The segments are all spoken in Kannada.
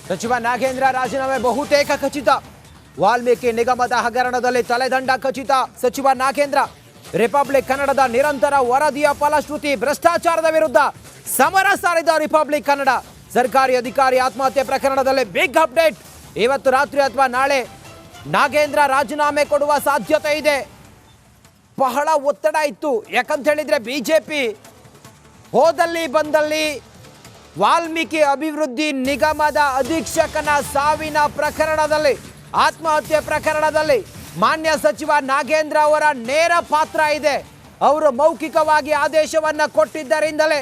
ಸಚಿವ ನಾಗೇಂದ್ರ ರಾಜೀನಾಮೆ ಬಹುತೇಕ ಖಚಿತ. ವಾಲ್ಮೀಕಿ ನಿಗಮದ ಹಗರಣದಲ್ಲಿ ತಲೆದಂಡ ಖಚಿತ. ಸಚಿವ ನಾಗೇಂದ್ರ ರಿಪಬ್ಲಿಕ್ ಕನ್ನಡದ ನಿರಂತರ ವರದಿಯ ಫಲಶ್ರುತಿ. ಭ್ರಷ್ಟಾಚಾರದ ವಿರುದ್ಧ ಸಮರ ಸಾರಿದ ರಿಪಬ್ಲಿಕ್ ಕನ್ನಡ. ಸರ್ಕಾರಿ ಅಧಿಕಾರಿ ಆತ್ಮಹತ್ಯೆ ಪ್ರಕರಣದಲ್ಲಿ ಬಿಗ್ ಅಪ್ಡೇಟ್. ಇವತ್ತು ರಾತ್ರಿ ಅಥವಾ ನಾಳೆ ನಾಗೇಂದ್ರ ರಾಜೀನಾಮೆ ಕೊಡುವ ಸಾಧ್ಯತೆ ಇದೆ. ಬಹಳ ಒತ್ತಡ ಇತ್ತು. ಯಾಕಂತ ಹೇಳಿದ್ರೆ ಬಿಜೆಪಿ ಹೋದಲ್ಲಿ ಬಂದಲ್ಲಿ ವಾಲ್ಮೀಕಿ ಅಭಿವೃದ್ಧಿ ನಿಗಮದ ಅಧೀಕ್ಷಕನ ಸಾವಿನ ಪ್ರಕರಣದಲ್ಲಿ, ಆತ್ಮಹತ್ಯೆ ಪ್ರಕರಣದಲ್ಲಿ ಮಾನ್ಯ ಸಚಿವ ನಾಗೇಂದ್ರ ಅವರ ನೇರ ಪಾತ್ರ ಇದೆ. ಅವರು ಮೌಖಿಕವಾಗಿ ಆದೇಶವನ್ನ ಕೊಟ್ಟಿದ್ದರಿಂದಲೇ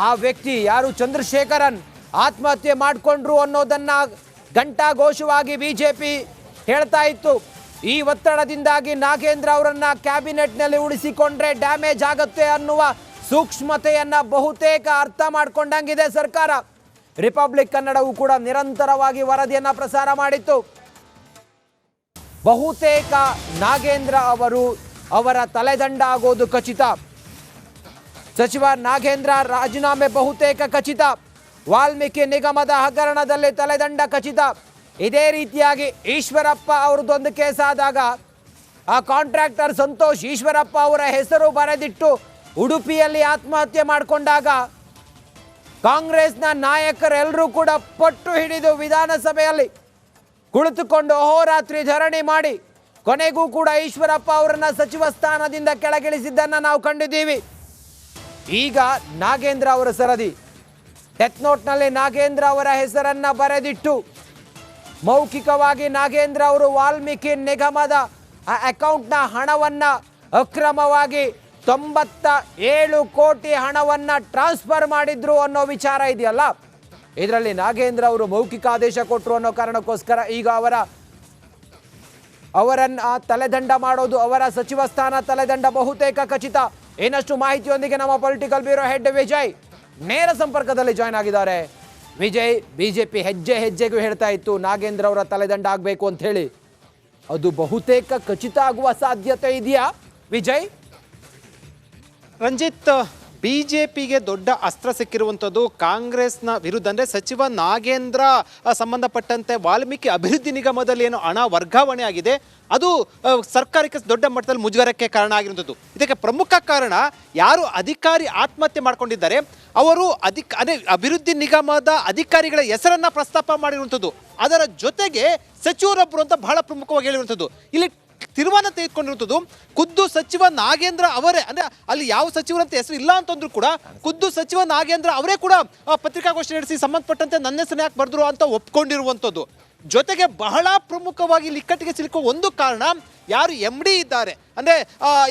ಆ ವ್ಯಕ್ತಿ ಯಾರು ಚಂದ್ರಶೇಖರನ್ ಆತ್ಮಹತ್ಯೆ ಮಾಡಿಕೊಂಡ್ರು ಅನ್ನೋದನ್ನ ಘಂಟಾಘೋಷವಾಗಿ ಬಿಜೆಪಿ ಹೇಳ್ತಾ ಇತ್ತು. ಈ ಒತ್ತಡದಿಂದಾಗಿ ನಾಗೇಂದ್ರ ಅವರನ್ನ ಕ್ಯಾಬಿನೆಟ್ನಲ್ಲಿ ಉಳಿಸಿಕೊಂಡ್ರೆ ಡ್ಯಾಮೇಜ್ ಆಗುತ್ತೆ ಅನ್ನುವ ಸೂಕ್ಷ್ಮತೆಯನ್ನ ಬಹುತೇಕ ಅರ್ಥ ಮಾಡಿಕೊಂಡಂಗಿದೆ ಸರ್ಕಾರ. ರಿಪಬ್ಲಿಕ್ ಕನ್ನಡವು ಕೂಡ ನಿರಂತರವಾಗಿ ವರದಿಯನ್ನ ಪ್ರಸಾರ ಮಾಡಿತ್ತು. ಬಹುತೇಕ ನಾಗೇಂದ್ರ ಅವರ ತಲೆದಂಡ ಆಗೋದು ಖಚಿತ. ಸಚಿವ ನಾಗೇಂದ್ರ ರಾಜೀನಾಮೆ ಬಹುತೇಕ ಖಚಿತ. ವಾಲ್ಮೀಕಿ ನಿಗಮದ ಹಗರಣದಲ್ಲಿ ತಲೆದಂಡ ಖಚಿತ. ಇದೇ ರೀತಿಯಾಗಿ ಈಶ್ವರಪ್ಪ ಅವರದೊಂದು ಕೇಸ್ ಆದಾಗ ಆ ಕಾಂಟ್ರಾಕ್ಟರ್ ಸಂತೋಷ್ ಈಶ್ವರಪ್ಪ ಅವರ ಹೆಸರು ಬರೆದಿಟ್ಟು ಉಡುಪಿಯಲ್ಲಿ ಆತ್ಮಹತ್ಯೆ ಮಾಡಿಕೊಂಡಾಗ ಕಾಂಗ್ರೆಸ್ನ ನಾಯಕರೆಲ್ಲರೂ ಕೂಡ ಪಟ್ಟು ಹಿಡಿದು ವಿಧಾನಸಭೆಯಲ್ಲಿ ಕುಳಿತುಕೊಂಡು ಅಹೋರಾತ್ರಿ ಧರಣಿ ಮಾಡಿ ಕೊನೆಗೂ ಕೂಡ ಈಶ್ವರಪ್ಪ ಅವರನ್ನ ಸಚಿವ ಸ್ಥಾನದಿಂದ ಕೆಳಗಿಳಿಸಿದ್ದನ್ನು ನಾವು ಕಂಡಿದ್ದೀವಿ. ಈಗ ನಾಗೇಂದ್ರ ಅವರ ಸರದಿ. ಡೆತ್ ನೋಟ್ನಲ್ಲಿ ನಾಗೇಂದ್ರ ಅವರ ಹೆಸರನ್ನ ಬರೆದಿಟ್ಟು ಮೌಖಿಕವಾಗಿ ನಾಗೇಂದ್ರ ಅವರು ವಾಲ್ಮೀಕಿ ನಿಗಮದ ಅಕೌಂಟ್ನ ಹಣವನ್ನ ಅಕ್ರಮವಾಗಿ 97 ಕೋಟಿ ಹಣವನ್ನ ಟ್ರಾನ್ಸ್ಫರ್ ಮಾಡಿದ್ರು ಅನ್ನೋ ವಿಚಾರ ಇದೆಯಲ್ಲ, ಇದರಲ್ಲಿ ನಾಗೇಂದ್ರ ಅವರು ಮೌಖಿಕ ಆದೇಶ ಕೊಟ್ಟರು ಅನ್ನೋ ಕಾರಣಕ್ಕೋಸ್ಕರ ಈಗ ಅವರನ್ನ ತಲೆದಂಡ ಮಾಡೋದು, ಅವರ ಸಚಿವ ಸ್ಥಾನ ತಲೆದಂಡ ಬಹುತೇಕ ಖಚಿತ. ಇನ್ನಷ್ಟು ಮಾಹಿತಿಯೊಂದಿಗೆ ನಮ್ಮ ಪೊಲಿಟಿಕಲ್ ಬ್ಯೂರೋ ಹೆಡ್ ವಿಜಯ್ ನೇರ ಸಂಪರ್ಕದಲ್ಲಿ ಜಾಯ್ನ್ ಆಗಿದ್ದಾರೆ. ವಿಜಯ್, ಬಿಜೆಪಿ ಹೆಜ್ಜೆ ಹೆಜ್ಜೆಗೂ ಹೇಳ್ತಾ ಇತ್ತು ನಾಗೇಂದ್ರ ಅವರ ತಲೆದಂಡ ಆಗಬೇಕು ಅಂತ ಹೇಳಿ. ಅದು ಬಹುತೇಕ ಖಚಿತ ಆಗುವ ಸಾಧ್ಯತೆ ಇದೆಯಾ ವಿಜಯ್? ರಂಜಿತ್, ಬಿಜೆಪಿಗೆ ದೊಡ್ಡ ಅಸ್ತ್ರ ಸಿಕ್ಕಿರುವಂಥದ್ದು ಕಾಂಗ್ರೆಸ್ನ ವಿರುದ್ಧ. ಅಂದರೆ ಸಚಿವ ನಾಗೇಂದ್ರ ಸಂಬಂಧಪಟ್ಟಂತೆ ವಾಲ್ಮೀಕಿ ಅಭಿವೃದ್ಧಿ ನಿಗಮದಲ್ಲಿ ಏನು ಹಣ ವರ್ಗಾವಣೆ ಆಗಿದೆ ಅದು ಸರ್ಕಾರಕ್ಕೆ ದೊಡ್ಡ ಮಟ್ಟದಲ್ಲಿ ಮುಜುಗರಕ್ಕೆ ಕಾರಣ ಆಗಿರುವಂಥದ್ದು. ಇದಕ್ಕೆ ಪ್ರಮುಖ ಕಾರಣ ಯಾರು ಅಧಿಕಾರಿ ಆತ್ಮಹತ್ಯೆ ಮಾಡ್ಕೊಂಡಿದ್ದಾರೆ ಅವರು ಅಭಿವೃದ್ಧಿ ನಿಗಮದ ಅಧಿಕಾರಿಗಳ ಹೆಸರನ್ನ ಪ್ರಸ್ತಾಪ ಮಾಡಿರುವಂಥದ್ದು. ಅದರ ಜೊತೆಗೆ ಸಚಿವರೊಬ್ಬರು ಅಂತ ಬಹಳ ಪ್ರಮುಖವಾಗಿ ಹೇಳಿರುವಂಥದ್ದು. ಇಲ್ಲಿ ತೀರ್ಮಾನ ತೆಗೆದುಕೊಂಡಿರುವಂಥದ್ದು ಖುದ್ದು ಸಚಿವ ನಾಗೇಂದ್ರ ಅವರೇ. ಅಂದ್ರೆ ಅಲ್ಲಿ ಯಾವ ಸಚಿವರಂತ ಹೆಸರು ಇಲ್ಲ ಅಂತಂದ್ರೂ ಕೂಡ ಖುದ್ದು ಸಚಿವ ನಾಗೇಂದ್ರ ಅವರೇ ಕೂಡ ಪತ್ರಿಕಾಗೋಷ್ಠಿ ನಡೆಸಿ ಸಂಬಂಧಪಟ್ಟಂತೆ ನನ್ನ ಹೆಸರು ಯಾಕೆ ಬರೆದ್ರು ಅಂತ ಒಪ್ಕೊಂಡಿರುವಂಥದ್ದು. ಜೊತೆಗೆ ಬಹಳ ಪ್ರಮುಖವಾಗಿ ಇಕ್ಕಟ್ಟಿಗೆ ಸಿಲುಕುವ ಒಂದು ಕಾರಣ ಯಾರು MD ಇದ್ದಾರೆ, ಅಂದರೆ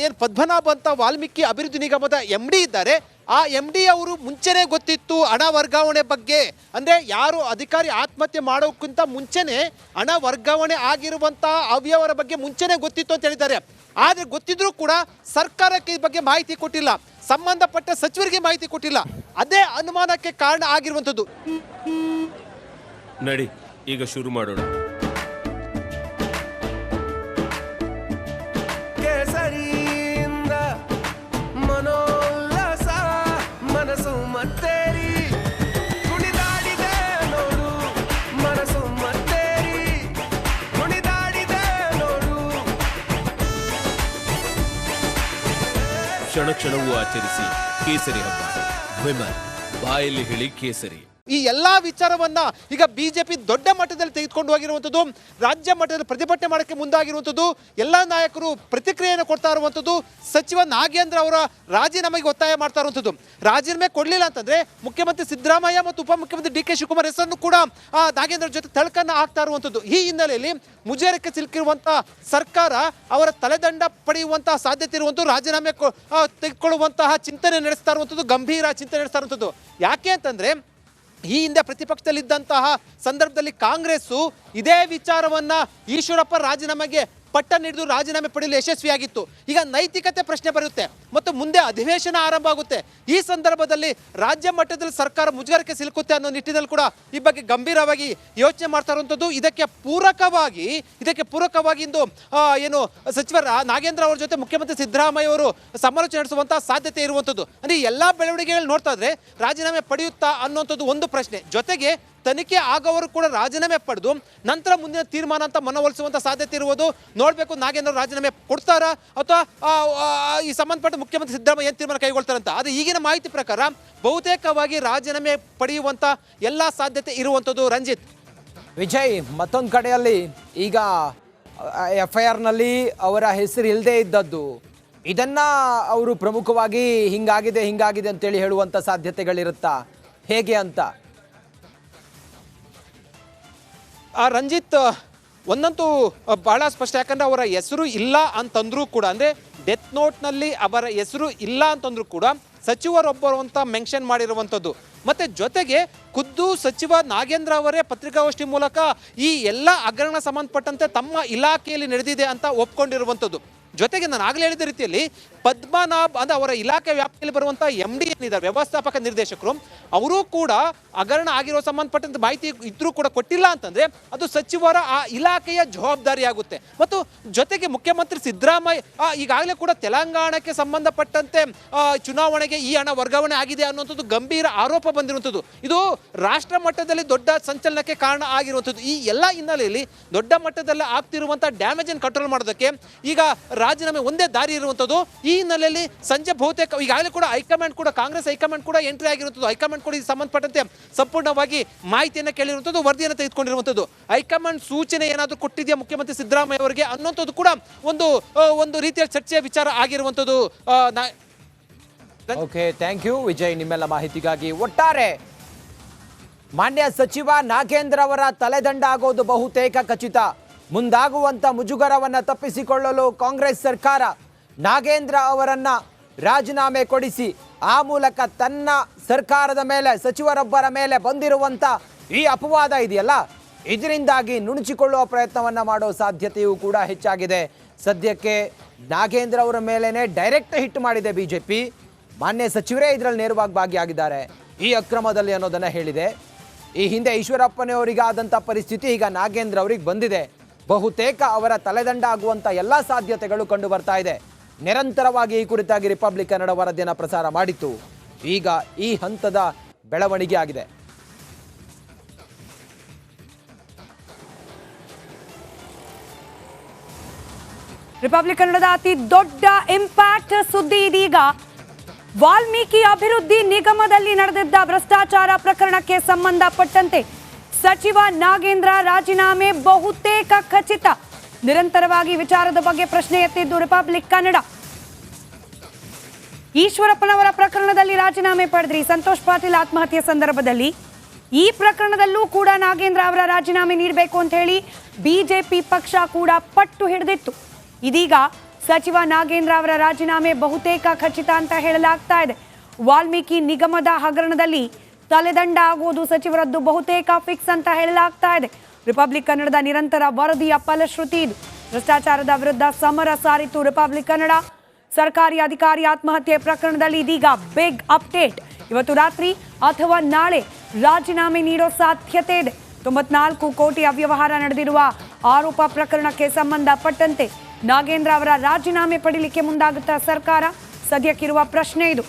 ಏನು ಪದ್ಮನಾಭ ಅಂತ ವಾಲ್ಮೀಕಿ ಅಭಿವೃದ್ಧಿ ನಿಗಮದ MD ಇದ್ದಾರೆ, ಆ MD ಅವರು ಮುಂಚೆನೇ ಗೊತ್ತಿತ್ತು ಹಣ ವರ್ಗಾವಣೆ ಬಗ್ಗೆ. ಅಂದರೆ ಯಾರು ಅಧಿಕಾರಿ ಆತ್ಮಹತ್ಯೆ ಮಾಡೋಕ್ಕಿಂತ ಮುಂಚೆನೆ ಹಣ ವರ್ಗಾವಣೆ ಆಗಿರುವಂಥ ಅವ್ಯವರ ಬಗ್ಗೆ ಮುಂಚೆನೇ ಗೊತ್ತಿತ್ತು ಅಂತ ಹೇಳಿದ್ದಾರೆ. ಆದರೆ ಗೊತ್ತಿದ್ರೂ ಕೂಡ ಸರ್ಕಾರಕ್ಕೆ ಈ ಬಗ್ಗೆ ಮಾಹಿತಿ ಕೊಟ್ಟಿಲ್ಲ, ಸಂಬಂಧಪಟ್ಟ ಸಚಿವರಿಗೆ ಮಾಹಿತಿ ಕೊಟ್ಟಿಲ್ಲ. ಅದೇ ಅನುಮಾನಕ್ಕೆ ಕಾರಣ ಆಗಿರುವಂಥದ್ದು. ನಡಿ ಈಗ ಶುರು ಮಾಡೋಣ. ಕೇಸರಿಯಿಂದ ಮನೋಲ್ಲಾಸ ಮನಸ್ಸು ಮತ್ತೇರಿ ಕುಣಿದಾಡಿದೆ ನೋಡು, ಮನಸ್ಸು ಮತ್ತೇರಿ ಕುಣಿದಾಡಿದೆ ನೋಡು. ಕ್ಷಣ ಕ್ಷಣವೂ ಆಚರಿಸಿ ಕೇಸರಿ ಹಬ್ಬ. ವಿಮಲ್ ಬಾಯಲ್ಲಿ ಹೇಳಿ ಕೇಸರಿ. ಈ ಎಲ್ಲಾ ವಿಚಾರವನ್ನ ಈಗ ಬಿಜೆಪಿ ದೊಡ್ಡ ಮಟ್ಟದಲ್ಲಿ ತೆಗೆದುಕೊಂಡು ಹೋಗಿರುವಂಥದ್ದು, ರಾಜ್ಯ ಮಟ್ಟದಲ್ಲಿ ಪ್ರತಿಭಟನೆ ಮಾಡೋಕ್ಕೆ ಮುಂದಾಗಿರುವಂಥದ್ದು, ಎಲ್ಲ ನಾಯಕರು ಪ್ರತಿಕ್ರಿಯೆಯನ್ನು ಕೊಡ್ತಾ ಇರುವಂಥದ್ದು, ಸಚಿವ ನಾಗೇಂದ್ರ ಅವರ ರಾಜೀನಾಮೆಗೆ ಒತ್ತಾಯ ಮಾಡ್ತಾ ಇರುವಂಥದ್ದು. ರಾಜೀನಾಮೆ ಕೊಡಲಿಲ್ಲ ಅಂತಂದ್ರೆ ಮುಖ್ಯಮಂತ್ರಿ ಸಿದ್ದರಾಮಯ್ಯ ಮತ್ತು ಉಪಮುಖ್ಯಮಂತ್ರಿ DK ಶಿವಕುಮಾರ್ ಹೆಸರನ್ನು ಕೂಡ ನಾಗೇಂದ್ರ ಜೊತೆ ತಳಕನ್ನ ಹಾಕ್ತಾ ಇರುವಂಥದ್ದು. ಈ ಹಿನ್ನೆಲೆಯಲ್ಲಿ ಮುಜುಗರಕ್ಕೆ ಸಿಲುಕಿರುವಂತಹ ಸರ್ಕಾರ ಅವರ ತಲೆದಂಡ ಪಡೆಯುವಂತಹ ಸಾಧ್ಯತೆ ಇರುವಂಥದ್ದು, ರಾಜೀನಾಮೆ ತೆಗೆದುಕೊಳ್ಳುವಂತಹ ಚಿಂತನೆ ನಡೆಸ್ತಾ ಇರುವಂಥದ್ದು, ಗಂಭೀರ ಚಿಂತನೆ ನಡೆಸ್ತಾ ಇರುವಂಥದ್ದು. ಯಾಕೆ ಅಂತಂದ್ರೆ ಈ ಹಿಂದೆ ಪ್ರತಿಪಕ್ಷದಲ್ಲಿದ್ದಂತಹ ಸಂದರ್ಭದಲ್ಲಿ ಕಾಂಗ್ರೆಸ್ಸು ಇದೇ ವಿಚಾರವನ್ನ ಈಶ್ವರಪ್ಪ ರಾಜೀನಾಮೆಗೆ ಪಟ್ಟ ಹಿಡಿದು ರಾಜೀನಾಮೆ ಪಡೆಯಲು ಯಶಸ್ವಿಯಾಗಿತ್ತು. ಈಗ ನೈತಿಕತೆ ಪ್ರಶ್ನೆ ಬರುತ್ತೆ ಮತ್ತು ಮುಂದೆ ಅಧಿವೇಶನ ಆರಂಭ ಆಗುತ್ತೆ. ಈ ಸಂದರ್ಭದಲ್ಲಿ ರಾಜ್ಯ ಮಟ್ಟದಲ್ಲಿ ಸರ್ಕಾರ ಮುಜುಗರಕ್ಕೆ ಸಿಲುಕುತ್ತೆ ಅನ್ನೋ ನಿಟ್ಟಿನಲ್ಲಿ ಕೂಡ ಈ ಬಗ್ಗೆ ಗಂಭೀರವಾಗಿ ಯೋಚನೆ ಮಾಡ್ತಾ ಇರುವಂಥದ್ದು. ಇದಕ್ಕೆ ಪೂರಕವಾಗಿ ಇಂದು ಏನು ಸಚಿವ ನಾಗೇಂದ್ರ ಅವರ ಜೊತೆ ಮುಖ್ಯಮಂತ್ರಿ ಸಿದ್ದರಾಮಯ್ಯ ಅವರು ಸಮಾಲೋಚನೆ ನಡೆಸುವಂತಹ ಸಾಧ್ಯತೆ ಇರುವಂಥದ್ದು. ಅಂದರೆ ಎಲ್ಲ ಬೆಳವಣಿಗೆಗಳು ನೋಡ್ತಾ ಇದ್ರೆ ರಾಜೀನಾಮೆ ಪಡೆಯುತ್ತಾ ಅನ್ನುವಂಥದ್ದು ಒಂದು ಪ್ರಶ್ನೆ. ಜೊತೆಗೆ ತನಿಖೆ ಆಗೋವರು ಕೂಡ ರಾಜೀನಾಮೆ ಪಡೆದು ನಂತರ ಮುಂದಿನ ತೀರ್ಮಾನ ಅಂತ ಮನವೊಲಿಸುವಂಥ ಸಾಧ್ಯತೆ ಇರುವುದು. ನೋಡಬೇಕು ನಾಗೇಂದ್ರ ರಾಜೀನಾಮೆ ಕೊಡ್ತಾರಾ ಅಥವಾ ಈ ಸಂಬಂಧಪಟ್ಟ ಮುಖ್ಯಮಂತ್ರಿ ಸಿದ್ದರಾಮಯ್ಯ ಏನು ತೀರ್ಮಾನ ಕೈಗೊಳ್ತಾರಂತ. ಆದರೆ ಈಗಿನ ಮಾಹಿತಿ ಪ್ರಕಾರ ಬಹುತೇಕವಾಗಿ ರಾಜೀನಾಮೆ ಪಡೆಯುವಂಥ ಎಲ್ಲ ಸಾಧ್ಯತೆ ಇರುವಂಥದ್ದು. ರಂಜಿತ್, ವಿಜಯ್, ಮತ್ತೊಂದು ಕಡೆಯಲ್ಲಿ ಈಗ FIR ನಲ್ಲಿ ಅವರ ಹೆಸರು ಇಲ್ಲದೆ ಇದ್ದದ್ದು, ಇದನ್ನ ಅವರು ಪ್ರಮುಖವಾಗಿ ಹಿಂಗಾಗಿದೆ ಅಂತೇಳಿ ಹೇಳುವಂಥ ಸಾಧ್ಯತೆಗಳಿರುತ್ತಾ, ಹೇಗೆ ಅಂತ? ರಂಜಿತ್, ಒಂದಂತೂ ಬಹಳ ಸ್ಪಷ್ಟ. ಯಾಕಂದರೆ ಅವರ ಹೆಸರು ಇಲ್ಲ ಅಂತಂದ್ರೂ ಕೂಡ, ಅಂದರೆ ಡೆತ್ ನೋಟ್ನಲ್ಲಿ ಅವರ ಹೆಸರು ಇಲ್ಲ ಅಂತಂದ್ರೂ ಕೂಡ ಸಚಿವರೊಬ್ಬರು ಅಂತ ಮೆನ್ಷನ್ ಮಾಡಿರುವಂಥದ್ದು. ಮತ್ತು ಜೊತೆಗೆ ಖುದ್ದು ಸಚಿವ ನಾಗೇಂದ್ರ ಅವರೇ ಪತ್ರಿಕಾಗೋಷ್ಠಿ ಮೂಲಕ ಈ ಎಲ್ಲ ಹಗರಣ ಸಂಬಂಧಪಟ್ಟಂತೆ ತಮ್ಮ ಇಲಾಖೆಯಲ್ಲಿ ನಡೆದಿದೆ ಅಂತ ಒಪ್ಕೊಂಡಿರುವಂಥದ್ದು. ಜೊತೆಗೆ ನಾನು ಆಗಲೇ ಹೇಳಿದ ರೀತಿಯಲ್ಲಿ ಪದ್ಮನಾಭ್ ಅಂದರೆ ಅವರ ಇಲಾಖೆ ವ್ಯಾಪ್ತಿಯಲ್ಲಿ ಬರುವಂಥ MD ಏನಿದ್ದಾರೆ, ವ್ಯವಸ್ಥಾಪಕ ನಿರ್ದೇಶಕರು, ಅವರು ಕೂಡ ಹಗರಣ ಆಗಿರೋ ಸಂಬಂಧಪಟ್ಟಂತೆ ಮಾಹಿತಿ ಇದ್ರೂ ಕೂಡ ಕೊಟ್ಟಿಲ್ಲ ಅಂತಂದರೆ ಅದು ಸಚಿವರ ಆ ಇಲಾಖೆಯ ಜವಾಬ್ದಾರಿ ಆಗುತ್ತೆ. ಮತ್ತು ಜೊತೆಗೆ ಮುಖ್ಯಮಂತ್ರಿ ಸಿದ್ದರಾಮಯ್ಯ ಈಗಾಗಲೇ ಕೂಡ ತೆಲಂಗಾಣಕ್ಕೆ ಸಂಬಂಧಪಟ್ಟಂತೆ ಚುನಾವಣೆಗೆ ಈ ಹಣ ವರ್ಗಾವಣೆ ಆಗಿದೆ ಅನ್ನುವಂಥದ್ದು ಗಂಭೀರ ಆರೋಪ ಬಂದಿರುವಂಥದ್ದು. ಇದು ರಾಷ್ಟ್ರ ಮಟ್ಟದಲ್ಲಿ ದೊಡ್ಡ ಸಂಚಲನಕ್ಕೆ ಕಾರಣ ಆಗಿರುವಂಥದ್ದು. ಈ ಎಲ್ಲ ಹಿನ್ನೆಲೆಯಲ್ಲಿ ದೊಡ್ಡ ಮಟ್ಟದಲ್ಲಿ ಆಗ್ತಿರುವಂಥ ಡ್ಯಾಮೇಜನ್ನು ಕಂಟ್ರೋಲ್ ಮಾಡೋದಕ್ಕೆ ಈಗ ರಾಜೀನಾಮೆ ಒಂದೇ ದಾರಿ ಇರುವಂಥದ್ದು. ಈ ಹಿನ್ನೆಲೆಯಲ್ಲಿ ಸಂಜೆ ಬಹುತೇಕ ಈಗಾಗಲೇ ಕೂಡ ಹೈಕಮಾಂಡ್ ಕೂಡ, ಕಾಂಗ್ರೆಸ್ ಹೈಕಮಾಂಡ್ ಕೂಡ ಎಂಟ್ರಿ ಆಗಿರುವಂಥದ್ದು. ಹೈಕಮಾಂಡ್ ಕೂಡ ಈ ಸಂಬಂಧಪಟ್ಟಂತೆ ಸಂಪೂರ್ಣವಾಗಿ ಮಾಹಿತಿಯನ್ನು ಕೇಳಿರುವಂಥದ್ದು, ವರದಿಯನ್ನು ತೆಗೆದುಕೊಂಡಿರುವಂಥದ್ದು. ಹೈಕಮಾಂಡ್ ಸೂಚನೆ ಏನಾದರೂ ಕೊಟ್ಟಿದೆಯಾ ಮುಖ್ಯಮಂತ್ರಿ ಸಿದ್ದರಾಮಯ್ಯ ಅವರಿಗೆ ಅನ್ನೋಂಥದ್ದು ಕೂಡ ಒಂದು ರೀತಿಯ ಚರ್ಚೆಯ ವಿಚಾರ ಆಗಿರುವಂಥದ್ದು. ಓಕೆ, ಥ್ಯಾಂಕ್ ಯು ವಿಜಯ್ ನಿಮ್ಮೆಲ್ಲ ಮಾಹಿತಿಗಾಗಿ. ಒಟ್ಟಾರೆ ಮಾನ್ಯ ಸಚಿವ ನಾಗೇಂದ್ರ ಅವರ ತಲೆದಂಡ ಆಗೋದು ಬಹುತೇಕ ಖಚಿತ. ಮುಂದಾಗುವಂತ ಮುಜುಗರವನ್ನ ತಪ್ಪಿಸಿಕೊಳ್ಳಲು ಕಾಂಗ್ರೆಸ್ ಸರ್ಕಾರ ನಾಗೇಂದ್ರ ಅವರನ್ನ ರಾಜೀನಾಮೆ ಕೊಡಿಸಿ ಆ ಮೂಲಕ ತನ್ನ ಸರ್ಕಾರದ ಮೇಲೆ, ಸಚಿವರೊಬ್ಬರ ಮೇಲೆ ಬಂದಿರುವಂತ ಈ ಅಪವಾದ ಇದೆಯಲ್ಲ, ಇದರಿಂದಾಗಿ ನುಣುಚಿಕೊಳ್ಳುವ ಪ್ರಯತ್ನವನ್ನ ಮಾಡೋ ಸಾಧ್ಯತೆಯೂ ಕೂಡ ಹೆಚ್ಚಾಗಿದೆ. ಸದ್ಯಕ್ಕೆ ನಾಗೇಂದ್ರ ಅವರ ಮೇಲೇನೆ ಡೈರೆಕ್ಟ್ ಹಿಟ್ ಮಾಡಿದೆ ಬಿಜೆಪಿ. ಮಾನ್ಯ ಸಚಿವರೇ ಇದರಲ್ಲಿ ನೇರವಾಗಿ ಭಾಗಿಯಾಗಿದ್ದಾರೆ ಈ ಅಕ್ರಮದಲ್ಲಿ ಅನ್ನೋದನ್ನ ಹೇಳಿದೆ. ಈ ಹಿಂದೆ ಈಶ್ವರಪ್ಪನವರಿಗೆ ಆದಂಥ ಪರಿಸ್ಥಿತಿ ಈಗ ನಾಗೇಂದ್ರ ಅವರಿಗೆ ಬಂದಿದೆ. ಬಹುತೇಕ ಅವರ ತಲೆದಂಡ ಆಗುವಂಥ ಎಲ್ಲ ಸಾಧ್ಯತೆಗಳು ಕಂಡು ಬರ್ತಾ ಇದೆ. ನಿರಂತರವಾಗಿ ಈ ಕುರಿತಾಗಿ ರಿಪಬ್ಲಿಕ್ ಕನ್ನಡ ವರದಿಯನ್ನು ಪ್ರಸಾರ ಮಾಡಿತ್ತು. ಈಗ ಈ ಹಂತದ ಬೆಳವಣಿಗೆ ಆಗಿದೆ. ರಿಪಬ್ಲಿಕ್ ಕನ್ನಡದ ಅತಿ ದೊಡ್ಡ ಇಂಪ್ಯಾಕ್ಟ್ ಸುದ್ದಿ ಇದೀಗ. ವಾಲ್ಮೀಕಿ ಅಭಿವೃದ್ಧಿ ನಿಗಮದಲ್ಲಿ ನಡೆದಿದ್ದ ಭ್ರಷ್ಟಾಚಾರ ಪ್ರಕರಣಕ್ಕೆ ಸಂಬಂಧಪಟ್ಟಂತೆ ಸಚಿವ ನಾಗೇಂದ್ರ ರಾಜೀನಾಮೆ ಬಹುತೇಕ ಖಚಿತ. ನಿರಂತರವಾಗಿ ವಿಚಾರದ ಬಗ್ಗೆ ಪ್ರಶ್ನೆ ಎತ್ತಿದ್ದು ರಿಪಬ್ಲಿಕ್ ಕನ್ನಡ. ಈಶ್ವರಪ್ಪನವರ ಪ್ರಕರಣದಲ್ಲಿ ರಾಜೀನಾಮೆ ಪಡೆದ್ರಿ, ಸಂತೋಷ್ ಪಾಟೀಲ್ ಆತ್ಮಹತ್ಯೆ ಸಂದರ್ಭದಲ್ಲಿ ಈ ಪ್ರಕರಣದಲ್ಲೂ ಕೂಡ ನಾಗೇಂದ್ರ ಅವರ ರಾಜೀನಾಮೆ ನೀಡಬೇಕು ಅಂತ ಹೇಳಿ ಬಿಜೆಪಿ ಪಕ್ಷ ಕೂಡ ಪಟ್ಟು ಹಿಡಿದಿತ್ತು. ಇದೀಗ ಸಚಿವ ನಾಗೇಂದ್ರ ಅವರ ರಾಜೀನಾಮೆ ಬಹುತೇಕ ಖಚಿತ ಅಂತ ಹೇಳಲಾಗ್ತಾ ಇದೆ. ವಾಲ್ಮೀಕಿ ನಿಗಮದ ಹಗರಣದಲ್ಲಿ ತಲೆದಂಡ ಆಗುವುದು ಸಚಿವರದ್ದು ಬಹುತೇಕ ಫಿಕ್ಸ್ ಅಂತ ಹೇಳಲಾಗ್ತಾ ಇದೆ. ರಿಪಬ್ಲಿಕ್ ಕನ್ನಡದ ನಿರಂತರ ವರದಿಯ ಫಲಶ್ರುತಿ ಇದು. ಭ್ರಷ್ಟಾಚಾರದ ವಿರುದ್ಧ ಸಮರ ಸಾರಿತು ರಿಪಬ್ಲಿಕ್ ಕನ್ನಡ. ಸರ್ಕಾರಿ ಅಧಿಕಾರಿ ಆತ್ಮಹತ್ಯೆ ಪ್ರಕರಣದಲ್ಲಿ ಇದೀಗ ಬಿಗ್ ಅಪ್ಡೇಟ್. ಇವತ್ತು ರಾತ್ರಿ ಅಥವಾ ನಾಳೆ ರಾಜೀನಾಮೆ ನೀಡೋ ಸಾಧ್ಯತೆ ಇದೆ. 94 ಕೋಟಿ ಅವ್ಯವಹಾರ ನಡೆದಿರುವ ಆರೋಪ ಪ್ರಕರಣಕ್ಕೆ ಸಂಬಂಧಪಟ್ಟಂತೆ ನಾಗೇಂದ್ರ ಅವರ ರಾಜೀನಾಮೆ ಪಡೆಯಲಿಕ್ಕೆ ಮುಂದಾಗುತ್ತಾ ಸರ್ಕಾರ? ಸದ್ಯಕ್ಕಿರುವ ಪ್ರಶ್ನೆ ಇದು.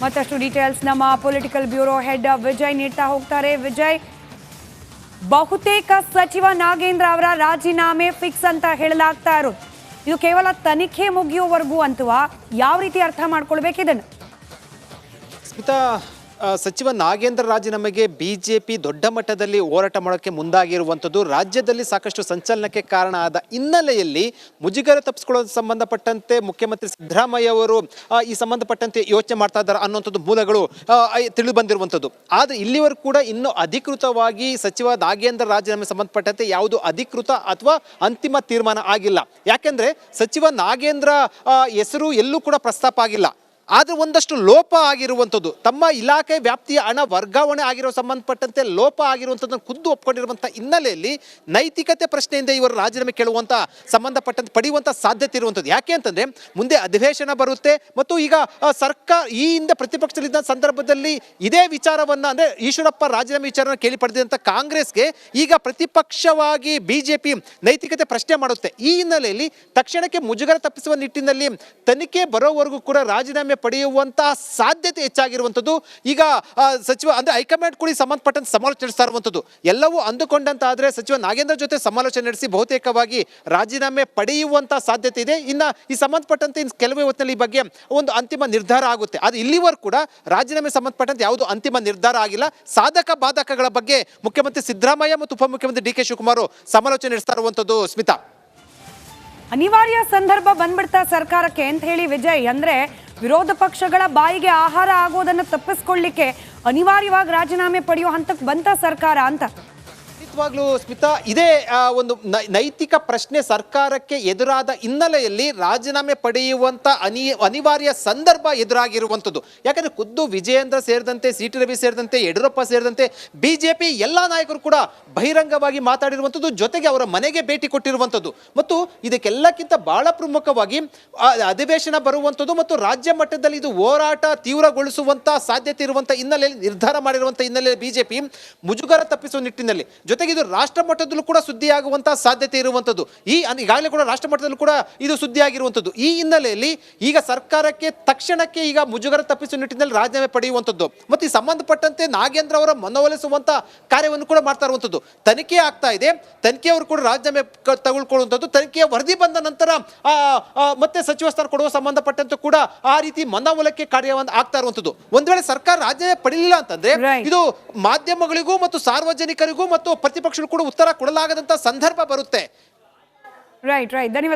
ಮತ್ತಷ್ಟು ಡೀಟೇಲ್ಸ್ ನಮ್ಮ ಪೊಲಿಟಿಕಲ್ ಬ್ಯೂರೋ ಹೆಡ್ ವಿಜಯ್ ನೀಡ್ತಾ ಹೋಗ್ತಾರೆ. ವಿಜಯ್, ಬಹುತೇಕ ಸಚಿವ ನಾಗೇಂದ್ರ ಅವರ ರಾಜೀನಾಮೆ ಫಿಕ್ಸ್ ಅಂತ ಹೇಳಲಾಗ್ತಾ ಇರೋದು, ಇದು ಕೇವಲ ತನಿಖೆ ಮುಗಿಯುವವರೆಗೂ ಅಂತವಾ? ಯಾವ ರೀತಿ ಅರ್ಥ ಮಾಡ್ಕೊಳ್ಬೇಕಿದನ್ನು? ಸ್ಮಿತಾ, ಸಚಿವ ನಾಗೇಂದ್ರ ರಾಜೀನಾಮೆಗೆ ಬಿಜೆಪಿ ದೊಡ್ಡ ಮಟ್ಟದಲ್ಲಿ ಹೋರಾಟ ಮಾಡೋಕ್ಕೆ ಮುಂದಾಗಿರುವಂಥದ್ದು ರಾಜ್ಯದಲ್ಲಿ ಸಾಕಷ್ಟು ಸಂಚಲನಕ್ಕೆ ಕಾರಣ ಆದ ಹಿನ್ನೆಲೆಯಲ್ಲಿ ಮುಜುಗರ ತಪ್ಪಿಸ್ಕೊಳ್ಳೋದು ಸಂಬಂಧಪಟ್ಟಂತೆ ಮುಖ್ಯಮಂತ್ರಿ ಸಿದ್ದರಾಮಯ್ಯ ಅವರು ಈ ಸಂಬಂಧಪಟ್ಟಂತೆ ಯೋಚನೆ ಮಾಡ್ತಾ ಇದ್ದಾರೆ ಅನ್ನುವಂಥದ್ದು ಮೂಲಗಳು ತಿಳಿದು ಬಂದಿರುವಂಥದ್ದು. ಆದರೆ ಇಲ್ಲಿವರೆಗೂ ಕೂಡ ಇನ್ನೂ ಅಧಿಕೃತವಾಗಿ ಸಚಿವ ನಾಗೇಂದ್ರ ರಾಜೀನಾಮೆ ಸಂಬಂಧಪಟ್ಟಂತೆ ಯಾವುದು ಅಧಿಕೃತ ಅಥವಾ ಅಂತಿಮ ತೀರ್ಮಾನ ಆಗಿಲ್ಲ. ಯಾಕೆಂದರೆ ಸಚಿವ ನಾಗೇಂದ್ರ ಹೆಸರು ಎಲ್ಲೂ ಕೂಡ ಪ್ರಸ್ತಾಪ ಆಗಿಲ್ಲ. ಆದ್ರೆ ಒಂದಷ್ಟು ಲೋಪ ಆಗಿರುವಂಥದ್ದು, ತಮ್ಮ ಇಲಾಖೆ ವ್ಯಾಪ್ತಿಯ ಹಣ ವರ್ಗಾವಣೆ ಆಗಿರೋ ಸಂಬಂಧಪಟ್ಟಂತೆ ಲೋಪ ಆಗಿರುವಂಥದ್ದನ್ನು ಖುದ್ದು ಒಪ್ಕೊಂಡಿರುವಂಥ ಹಿನ್ನೆಲೆಯಲ್ಲಿ ನೈತಿಕತೆ ಪ್ರಶ್ನೆಯಿಂದ ಇವರು ರಾಜೀನಾಮೆ ಕೇಳುವಂಥ ಸಂಬಂಧಪಟ್ಟಂತೆ ಪಡೆಯುವಂಥ ಸಾಧ್ಯತೆ ಇರುವಂಥದ್ದು. ಯಾಕೆ ಅಂತಂದ್ರೆ ಮುಂದೆ ಅಧಿವೇಶನ ಬರುತ್ತೆ ಮತ್ತು ಈಗ ಸರ್ಕಾರ ಈ ಹಿಂದೆ ಪ್ರತಿಪಕ್ಷದಲ್ಲಿದ್ದ ಸಂದರ್ಭದಲ್ಲಿ ಇದೇ ವಿಚಾರವನ್ನ ಅಂದ್ರೆ ಈಶ್ವರಪ್ಪ ರಾಜೀನಾಮೆ ವಿಚಾರವನ್ನು ಕೇಳಿ ಪಡೆದಂಥ ಕಾಂಗ್ರೆಸ್ಗೆ ಈಗ ಪ್ರತಿಪಕ್ಷವಾಗಿ ಬಿಜೆಪಿ ನೈತಿಕತೆ ಪ್ರಶ್ನೆ ಮಾಡುತ್ತೆ. ಈ ಹಿನ್ನೆಲೆಯಲ್ಲಿ ತಕ್ಷಣಕ್ಕೆ ಮುಜುಗರ ತಪ್ಪಿಸುವ ನಿಟ್ಟಿನಲ್ಲಿ ತನಿಖೆ ಬರೋವರೆಗೂ ಕೂಡ ರಾಜೀನಾಮೆ ಪಡೆಯುವಂತಹ ಸಾಧ್ಯತೆ ಹೆಚ್ಚಾಗಿರುವಂಥದ್ದು. ಈಗ ಸಚಿವ ಅಂದ್ರೆ ಹೈಕಮಾಂಡ್ ಕೂಡ ಸಂಬಂಧಪಟ್ಟಂತೆ ಸಮಾಲೋಚನೆ ನಡೆಸ್ತಾ ಇರುವಂಥದ್ದು. ಎಲ್ಲವೂ ಅಂದುಕೊಂಡಂತಾದ್ರೆ ಸಚಿವ ನಾಗೇಂದ್ರ ಜೊತೆ ಸಮಾಲೋಚನೆ ನಡೆಸಿ ಬಹುತೇಕವಾಗಿ ರಾಜೀನಾಮೆ ಪಡೆಯುವಂತಹ ಸಾಧ್ಯತೆ ಇದೆ. ಇನ್ನು ಈ ಸಂಬಂಧಪಟ್ಟಂತೆ ಕೆಲವೇ ಹೊತ್ತಿನಲ್ಲಿ ಈ ಬಗ್ಗೆ ಒಂದು ಅಂತಿಮ ನಿರ್ಧಾರ ಆಗುತ್ತೆ. ಅದು ಇಲ್ಲಿವರೆಗೂ ಕೂಡ ರಾಜೀನಾಮೆ ಸಂಬಂಧಪಟ್ಟಂತೆ ಯಾವುದು ಅಂತಿಮ ನಿರ್ಧಾರ ಆಗಿಲ್ಲ. ಸಾಧಕ ಬಾಧಕಗಳ ಬಗ್ಗೆ ಮುಖ್ಯಮಂತ್ರಿ ಸಿದ್ದರಾಮಯ್ಯ ಮತ್ತು ಉಪಮುಖ್ಯಮಂತ್ರಿ ಡಿ ಕೆ ಶಿವಕುಮಾರ್ ಸಮಾಲೋಚನೆ ನಡೆಸ್ತಾ ಇರುವಂಥದ್ದು. ಸ್ಮಿತಾ, ಅನಿವಾರ್ಯ ಸಂದರ್ಭ ಬಂದ್ಬಿಡ್ತಾ ಸರ್ಕಾರಕ್ಕೆ ಅಂತ ಹೇಳಿ ವಿಜಯ್, ಅಂದ್ರೆ ವಿರೋಧ ಪಕ್ಷಗಳ ಬಾಯಿಗೆ ಆಹಾರ ಆಗೋದನ್ನು ತಪ್ಪಿಸ್ಕೊಳ್ಳಿಕ್ಕೆ ಅನಿವಾರ್ಯವಾಗಿ ರಾಜೀನಾಮೆ ಪಡೆಯೋ ಹಂತಕ್ಕೆ ಬಂತ ಸರ್ಕಾರ ಅಂತ. ಖಂಡಿತವಾಗ್ಲೂ ಸ್ಮಿತಾ, ಇದೇ ಒಂದು ನೈತಿಕ ಪ್ರಶ್ನೆ ಸರ್ಕಾರಕ್ಕೆ ಎದುರಾದ ಹಿನ್ನೆಲೆಯಲ್ಲಿ ರಾಜೀನಾಮೆ ಪಡೆಯುವಂತ ಅನಿವಾರ್ಯ ಸಂದರ್ಭ ಎದುರಾಗಿರುವಂಥದ್ದು. ಯಾಕಂದ್ರೆ ಖುದ್ದು ವಿಜಯೇಂದ್ರ ಸೇರಿದಂತೆ ಸಿ ಟಿ ರವಿ ಸೇರಿದಂತೆ ಯಡಿಯೂರಪ್ಪ ಸೇರಿದಂತೆ ಬಿಜೆಪಿ ಎಲ್ಲಾ ನಾಯಕರು ಕೂಡ ಬಹಿರಂಗವಾಗಿ ಮಾತಾಡಿರುವಂಥದ್ದು, ಜೊತೆಗೆ ಅವರ ಮನೆಗೆ ಭೇಟಿ ಕೊಟ್ಟಿರುವಂಥದ್ದು. ಮತ್ತು ಇದಕ್ಕೆಲ್ಲಕ್ಕಿಂತ ಬಹಳ ಪ್ರಮುಖವಾಗಿ ಅಧಿವೇಶನ ಬರುವಂಥದ್ದು ಮತ್ತು ರಾಜ್ಯ ಮಟ್ಟದಲ್ಲಿ ಇದು ಹೋರಾಟ ತೀವ್ರಗೊಳಿಸುವಂತ ಸಾಧ್ಯತೆ ಇರುವಂತ ಹಿನ್ನೆಲೆಯಲ್ಲಿ ನಿರ್ಧಾರ ಮಾಡಿರುವಂತಹ ಹಿನ್ನೆಲೆಯಲ್ಲಿ ಬಿಜೆಪಿ ಮುಜುಗರ ತಪ್ಪಿಸುವ ನಿಟ್ಟಿನಲ್ಲಿ, ಜೊತೆಗೆ ಇದು ರಾಷ್ಟ್ರ ಮಟ್ಟದಲ್ಲೂ ಕೂಡ ಸುದ್ದಿಯಾಗುವಂತಹ ಸಾಧ್ಯತೆ ಇರುವಂಥದ್ದು. ಈಗಾಗಲೇ ಕೂಡ ರಾಷ್ಟ್ರ ಮಟ್ಟದಲ್ಲೂ ಕೂಡ ಇದು ಸುದ್ದಿಯಾಗಿರುವಂಥದ್ದು. ಈ ಹಿನ್ನೆಲೆಯಲ್ಲಿ ಈಗ ಸರ್ಕಾರಕ್ಕೆ ತಕ್ಷಣಕ್ಕೆ ಈಗ ಮುಜುಗರ ತಪ್ಪಿಸುವ ನಿಟ್ಟಿನಲ್ಲಿ ರಾಜೀನಾಮೆ ಪಡೆಯುವಂಥದ್ದು ಮತ್ತು ಈ ಸಂಬಂಧಪಟ್ಟಂತೆ ನಾಗೇಂದ್ರ ಅವರ ಮನವೊಲಿಸುವಂತ ಕಾರ್ಯವನ್ನು ಕೂಡ ಮಾಡ್ತಾ ಇರುವಂಥದ್ದು. ತನಿಖೆ ಆಗ್ತಾ ಇದೆ, ತನಿಖೆಯವರು ಕೂಡ ರಾಜೀನಾಮೆ ತೆಗೆದುಕೊಳ್ಳುವಂಥದ್ದು. ತನಿಖೆಯ ವರದಿ ಬಂದ ನಂತರ ಮತ್ತೆ ಸಚಿವ ಸ್ಥಾನ ಕೊಡುವ ಸಂಬಂಧಪಟ್ಟಂತೆ ಕೂಡ ಆ ರೀತಿ ಮನವೊಲಿಕೆ ಕಾರ್ಯವನ್ನು ಆಗ್ತಾ ಇರುವಂಥದ್ದು. ಒಂದ್ ವೇಳೆ ಸರ್ಕಾರ ರಾಜೀನಾಮೆ ಪಡೆಯಲಿಲ್ಲ ಅಂತಂದ್ರೆ ಇದು ಮಾಧ್ಯಮಗಳಿಗೂ ಮತ್ತು ಸಾರ್ವಜನಿಕರಿಗೂ ಮತ್ತು ಪ್ರತಿಪಕ್ಷಗಳು ಕೂಡ ಉತ್ತರ ಕೊಡಲಾಗದಂತ ಸಂದರ್ಭ ಬರುತ್ತೆ. ರೈಟ್. ಧನ್ಯವಾದ.